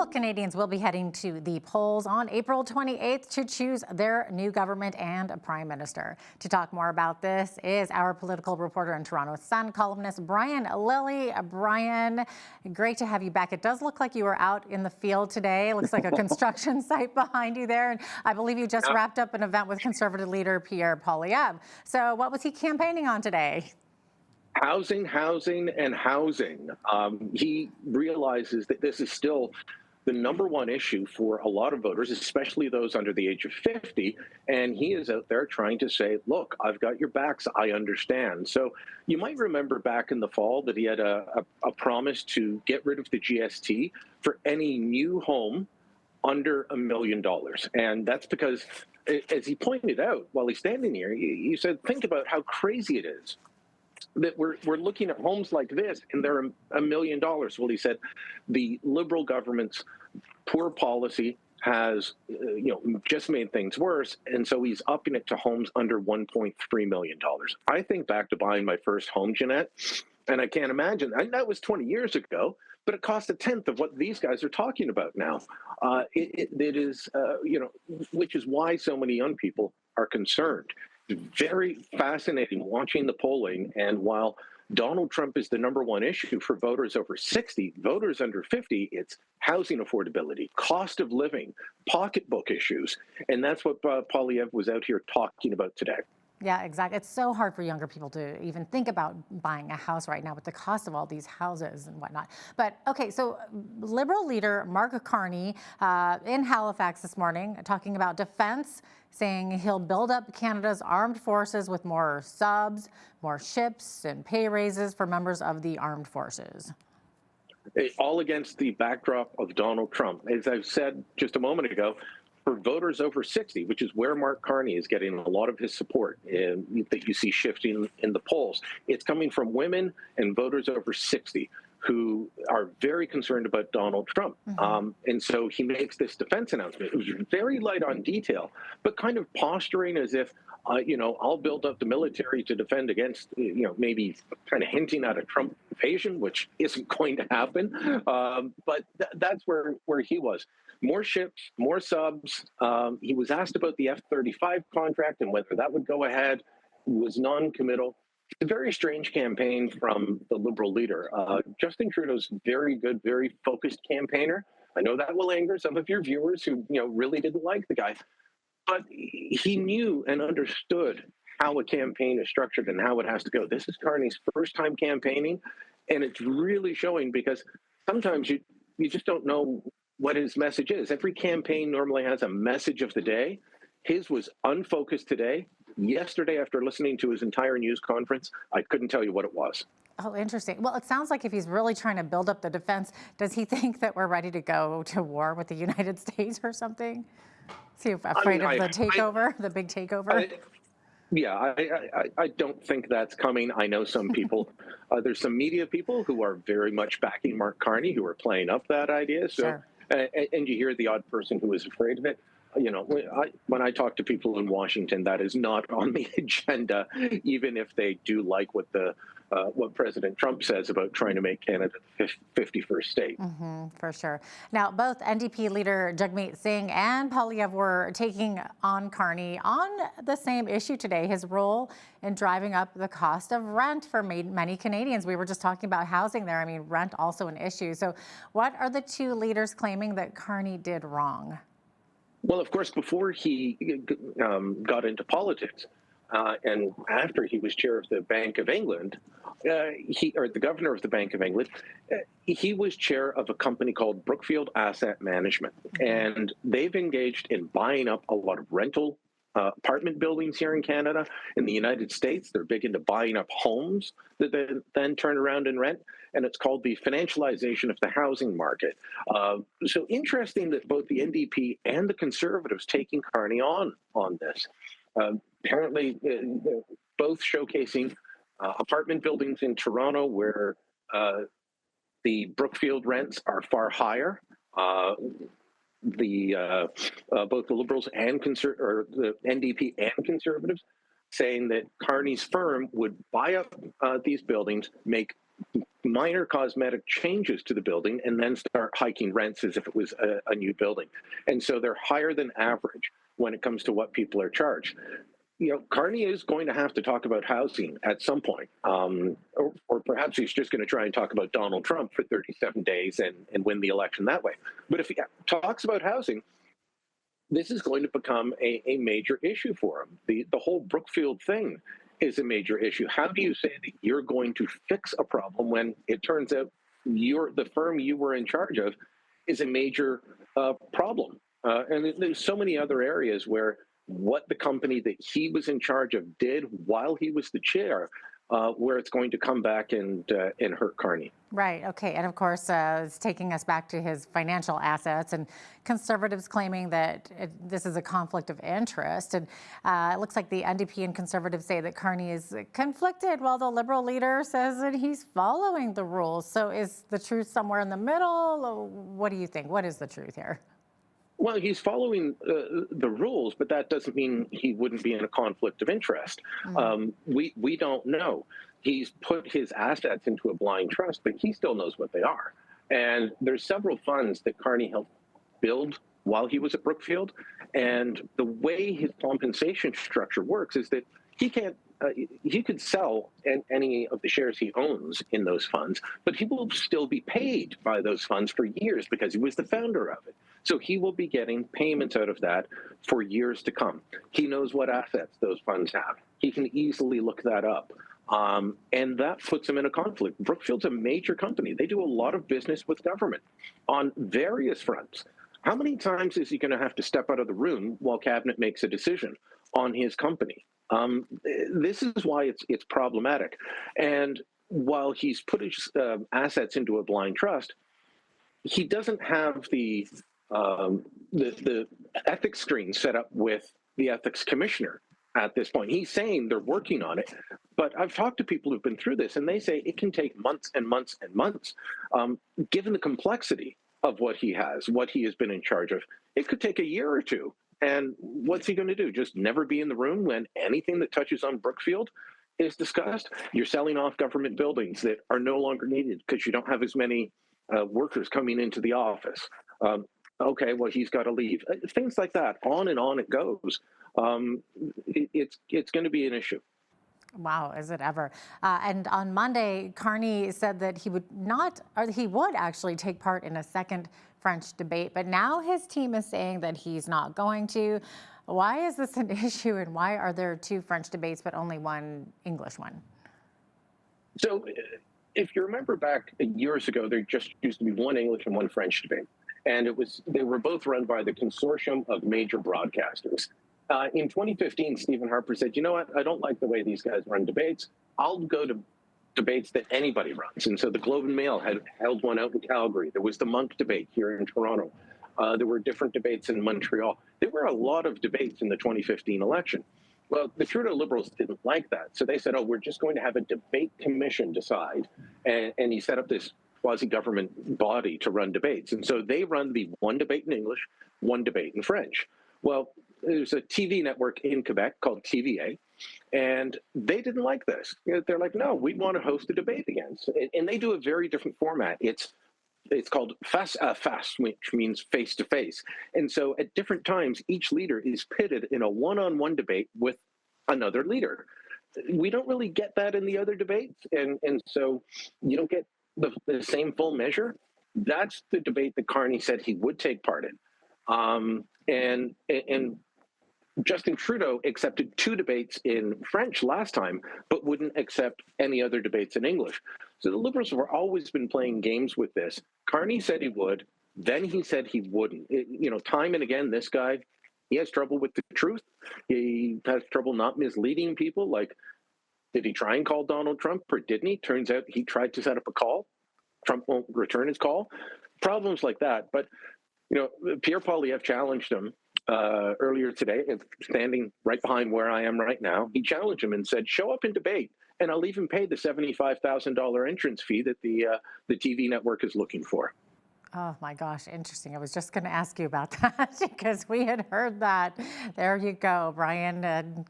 Well, Canadians will be heading to the polls on April 28th to choose their new government and a prime minister. To talk more about this is our political reporter and Toronto Sun columnist, Brian Lilley. Brian, great to have you back. It does look like you were out in the field today. It looks like a construction site behind you there. And I believe you just wrapped up an event with Conservative leader Pierre Poilievre. So what was he campaigning on today? Housing, and housing. He realizes that this is still the number one issue for a lot of voters, especially those under the age of 50. And he is out there trying to say, look, I've got your backs. I understand. So you might remember back in the fall that he had a promise to get rid of the GST for any new home under $1 million. And that's because, as he pointed out while he's standing here, he said, think about how crazy it is that we're looking at homes like this and they're $1 million. Well, he said the Liberal government's poor policy has just made things worse, and so he's upping it to homes under $1.3 million. I think back to buying my first home, Jeanette, and I can't imagine. That was 20 years ago, but it cost a tenth of what these guys are talking about now. It is, which is why so many young people are concerned. Very fascinating watching the polling. And while Donald Trump is the number one issue for voters over 60, voters under 50, it's housing affordability, cost of living, pocketbook issues. And that's what Poilievre was out here talking about today. Yeah, exactly. It's so hard for younger people to even think about buying a house right now with the cost of all these houses and whatnot. But okay, so Liberal leader Mark Carney in Halifax this morning talking about defense, saying he'll build up Canada's armed forces with more subs, more ships, and pay raises for members of the armed forces. All against the backdrop of Donald Trump. As I've said just a moment ago, for voters over 60, which is where Mark Carney is getting a lot of his support that you see shifting in the polls, it's coming from women and voters over 60 who are very concerned about Donald Trump. And so he makes this defense announcement. It was very light on detail, but kind of posturing as if, I'll build up the military to defend against, maybe kind of hinting at a Trump invasion, which isn't going to happen. But that's where he was. More ships, more subs. He was asked about the F-35 contract and whether that would go ahead. He was non-committal. It's a very strange campaign from the Liberal leader. Justin Trudeau's very good, very focused campaigner. I know that will anger some of your viewers who, really didn't like the guy. But he knew and understood how a campaign is structured and how it has to go. This is Carney's first time campaigning, and it's really showing because sometimes you just don't know what his message is. Every campaign normally has a message of the day. His was unfocused today. Yesterday, after listening to his entire news conference, I couldn't tell you what it was. Oh, interesting. Well, it sounds like if he's really trying to build up the defense, does he think that we're ready to go to war with the United States or something? Is he afraid of the takeover, the big takeover? I don't think that's coming. I know some people, there's some media people who are very much backing Mark Carney, who are playing up that idea. So, sure. And you hear the odd person who is afraid of it. When I talk to people in Washington, that is not on the agenda, even if they do like what President Trump says about trying to make Canada the 51st state. For sure. Now, both NDP leader Jagmeet Singh and Poilievre were taking on Carney on the same issue today, his role in driving up the cost of rent for many Canadians. We were just talking about housing there. I mean, rent also an issue. So what are the two leaders claiming that Carney did wrong? Well, of course, before he got into politics, and after he was chair of the Bank of England, or the governor of the Bank of England, he was chair of a company called Brookfield Asset Management. And they've engaged in buying up a lot of rental apartment buildings here in Canada. In the United States, they're big into buying up homes that they then turn around and rent. And it's called the financialization of the housing market. So interesting that both the NDP and the Conservatives taking Carney on this. Apparently, both showcasing apartment buildings in Toronto where the Brookfield rents are far higher. Both the Liberals and the NDP and Conservatives saying that Carney's firm would buy up these buildings, make minor cosmetic changes to the building and then start hiking rents as if it was a new building. And so they're higher than average when it comes to what people are charged. Carney is going to have to talk about housing at some point, or perhaps he's just going to try and talk about Donald Trump for 37 days and win the election that way. But if he talks about housing, this is going to become a major issue for him. The whole Brookfield thing is a major issue. How do you say that you're going to fix a problem when it turns out the firm you were in charge of is a major problem? And there's so many other areas where what the company that he was in charge of did while he was the chair, where it's going to come back and hurt Carney. Right. Okay. And of course, it's taking us back to his financial assets and conservatives claiming that this is a conflict of interest. And it looks like the NDP and conservatives say that Carney is conflicted while the Liberal leader says that he's following the rules. So is the truth somewhere in the middle? What do you think? What is the truth here? Well, he's following the rules, but that doesn't mean he wouldn't be in a conflict of interest. We don't know. He's put his assets into a blind trust, but he still knows what they are. And there's several funds that Carney helped build while he was at Brookfield. And the way his compensation structure works is that he can't. He could sell any of the shares he owns in those funds, but he will still be paid by those funds for years because he was the founder of it. So he will be getting payments out of that for years to come. He knows what assets those funds have. He can easily look that up. And that puts him in a conflict. Brookfield's a major company. They do a lot of business with government on various fronts. How many times is he going to have to step out of the room while cabinet makes a decision on his company? This is why it's problematic. And while he's put his assets into a blind trust, he doesn't have the ethics screen set up with the ethics commissioner at this point. He's saying they're working on it, but I've talked to people who've been through this, and they say it can take months and months and months. Given the complexity of what he has been in charge of, it could take a year or two. And what's he going to do? Just never be in the room when anything that touches on Brookfield is discussed? You're selling off government buildings that are no longer needed because you don't have as many workers coming into the office. Okay, well, he's got to leave. Things like that. On and on it goes. It's going to be an issue. Wow, is it ever? And on Monday, Carney said that he would actually take part in a second French debate, but now his team is saying that he's not going to. Why is this an issue, and why are there two French debates but only one English one? So if you remember back years ago, there just used to be one English and one French debate. And they were both run by the consortium of major broadcasters. In 2015, Stephen Harper said, you know what, I don't like the way these guys run debates. I'll go to debates that anybody runs. And so the Globe and Mail had held one out in Calgary. There was the Monk debate here in Toronto. There were different debates in Montreal. There were a lot of debates in the 2015 election. Well, the Trudeau Liberals didn't like that. So they said, we're just going to have a debate commission decide. And he set up this quasi-government body to run debates. And so they run the one debate in English, one debate in French. Well, there's a TV network in Quebec called TVA, and they didn't like this. They're like, no, we want to host a debate again. And they do a very different format. It's called face à face, which means face to face. And so at different times, each leader is pitted in a one-on-one debate with another leader. We don't really get that in the other debates. And so you don't get the same full measure. That's the debate that Carney said he would take part in. And Justin Trudeau accepted two debates in French last time, but wouldn't accept any other debates in English. So the Liberals have always been playing games with this. Carney said he would, then he said he wouldn't. Time and again, this guy, he has trouble with the truth. He has trouble not misleading people. Like, did he try and call Donald Trump or didn't he? Turns out he tried to set up a call. Trump won't return his call. Problems like that. But, Pierre Poilievre challenged him earlier today, standing right behind where I am right now. He challenged him and said, show up and debate, and I'll even pay the $75,000 entrance fee that the TV network is looking for. Oh my gosh, interesting. I was just going to ask you about that because we had heard that. There you go, Brian.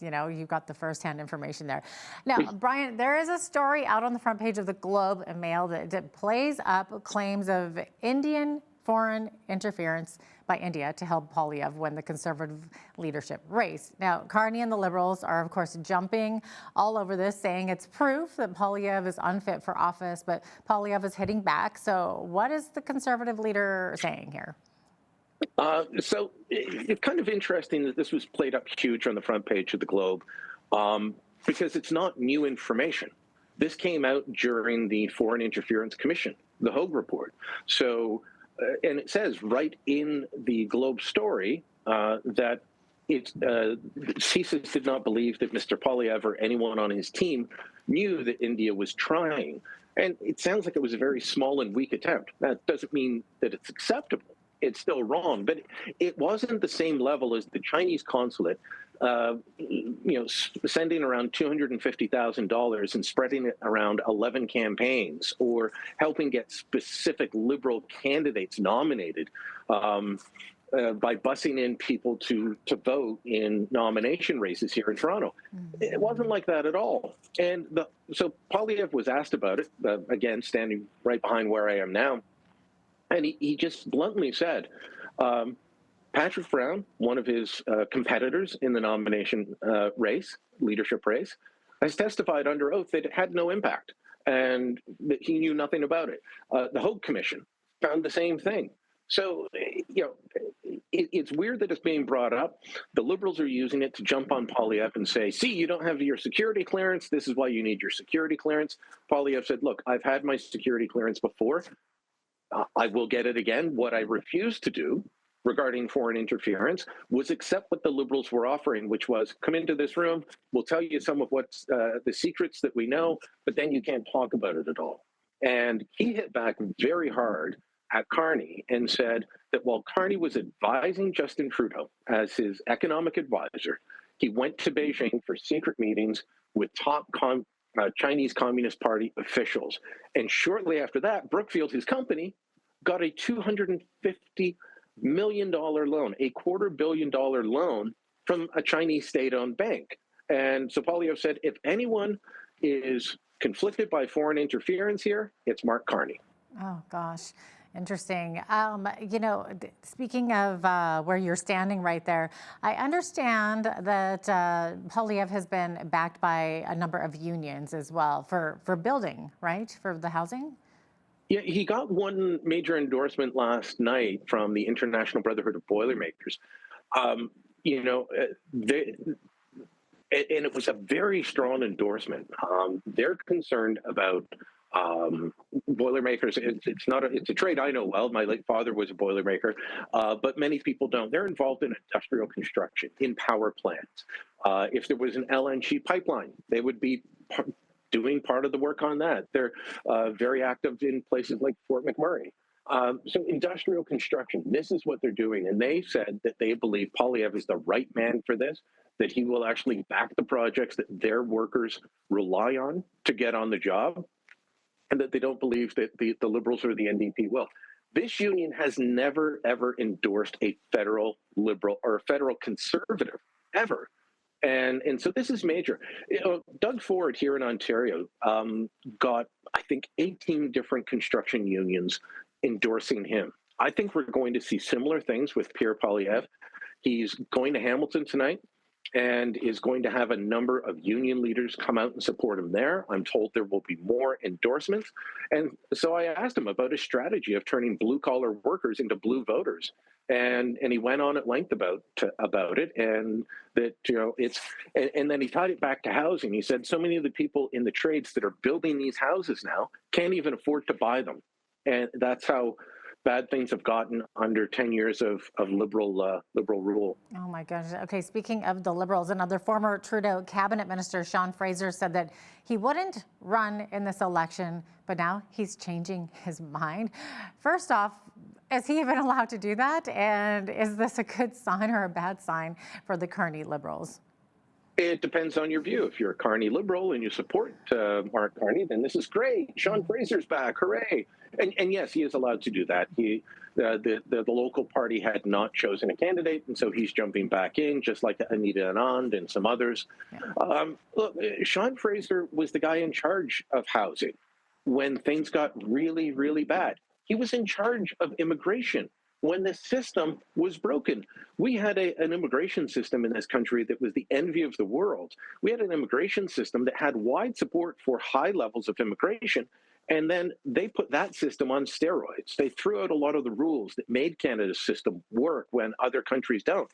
you've got the firsthand information there. Now, Brian, there is a story out on the front page of the Globe and Mail that plays up claims of Indian foreign interference by India to help Poilievre win the Conservative leadership race. Now, Carney and the Liberals are, of course, jumping all over this, saying it's proof that Poilievre is unfit for office, but Poilievre is hitting back. So what is the Conservative leader saying here? So it's kind of interesting that this was played up huge on the front page of the Globe because it's not new information. This came out during the Foreign Interference Commission, the Hogue Report. So and it says right in the Globe story that CSIS did not believe that Mr. Poilievre or anyone on his team knew that India was trying. And it sounds like it was a very small and weak attempt. That doesn't mean that it's acceptable. It's still wrong, but it wasn't the same level as the Chinese consulate, sending around $250,000 and spreading it around 11 campaigns, or helping get specific Liberal candidates nominated by bussing in people to vote in nomination races here in Toronto. It wasn't like that at all. And so Poilievre was asked about it, again, standing right behind where I am now. And he just bluntly said, Patrick Brown, one of his competitors in the nomination leadership race, has testified under oath that it had no impact and that he knew nothing about it. The Hogue Commission found the same thing. So, it's weird that it's being brought up. The Liberals are using it to jump on Poilievre and say, see, you don't have your security clearance. This is why you need your security clearance. Poilievre said, look, I've had my security clearance before. I will get it again. What I refused to do regarding foreign interference was accept what the Liberals were offering, which was come into this room, we'll tell you some of what's the secrets that we know, but then you can't talk about it at all. And he hit back very hard at Carney and said that while Carney was advising Justin Trudeau as his economic advisor, he went to Beijing for secret meetings with top Chinese Communist Party officials. And shortly after that, Brookfield, his company, got a $250 million loan, a $250 million loan from a Chinese state-owned bank. And so Poilievre said, if anyone is conflicted by foreign interference here, it's Mark Carney. Oh, gosh. Interesting. Speaking of where you're standing right there, I understand that Poilievre has been backed by a number of unions as well for building, right, for the housing? Yeah, he got one major endorsement last night from the International Brotherhood of Boilermakers. And it was a very strong endorsement. They're concerned about Boilermakers. It's a trade I know well. My late father was a Boilermaker, but many people don't. They're involved in industrial construction, in power plants. If there was an LNG pipeline, they would be doing part of the work on that. They're very active in places like Fort McMurray. So industrial construction, this is what they're doing. And they said that they believe Poilievre is the right man for this, that he will actually back the projects that their workers rely on to get on the job, and that they don't believe that the Liberals or the NDP will. This union has never, ever endorsed a federal Liberal or a federal Conservative, ever. And so this is major. Doug Ford here in Ontario got, I think, 18 different construction unions endorsing him. I think we're going to see similar things with Pierre Poilievre. He's going to Hamilton tonight and is going to have a number of union leaders come out and support him there. I'm told there will be more endorsements. And so I asked him about his strategy of turning blue-collar workers into blue voters. And he went on at length about it, and that and then he tied it back to housing. He said so many of the people in the trades that are building these houses now can't even afford to buy them, and that's how bad things have gotten under 10 years of liberal rule. Oh my gosh. Okay, speaking of the Liberals, another former Trudeau cabinet minister, Sean Fraser, said that he wouldn't run in this election, but now he's changing his mind. First off, is he even allowed to do that? And is this a good sign or a bad sign for the Carney Liberals? It depends on your view. If you're a Carney liberal and you support Mark Carney, then this is great. Sean Fraser's back, hooray! And yes, he is allowed to do that. The local party had not chosen a candidate, and so he's jumping back in, just like Anita Anand and some others. Look, Sean Fraser was the guy in charge of housing when things got really, really bad. He was in charge of immigration when the system was broken. We had an immigration system in this country that was the envy of the world. We had an immigration system that had wide support for high levels of immigration, and then they put that system on steroids. They threw out a lot of the rules that made Canada's system work when other countries don't.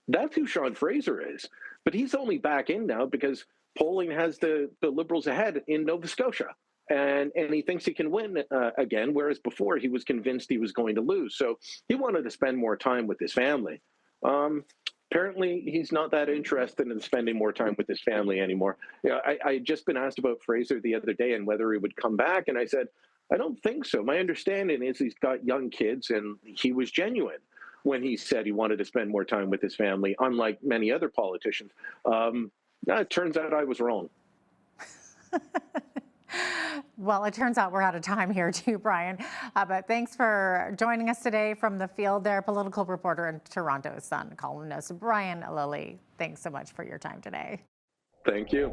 That's who Sean Fraser is. But he's only back in now because polling has the Liberals ahead in Nova Scotia. And he thinks he can win again, whereas before he was convinced he was going to lose. So he wanted to spend more time with his family. Apparently, he's not that interested in spending more time with his family anymore. You know, I had just been asked about Fraser the other day and whether he would come back, and I said, I don't think so. My understanding is he's got young kids, and he was genuine when he said he wanted to spend more time with his family, unlike many other politicians. It turns out I was wrong. Well, it turns out we're out of time here too, Brian. But thanks for joining us today from the field there. Political reporter and Toronto Sun columnist Brian Lilley. Thanks so much for your time today. Thank you.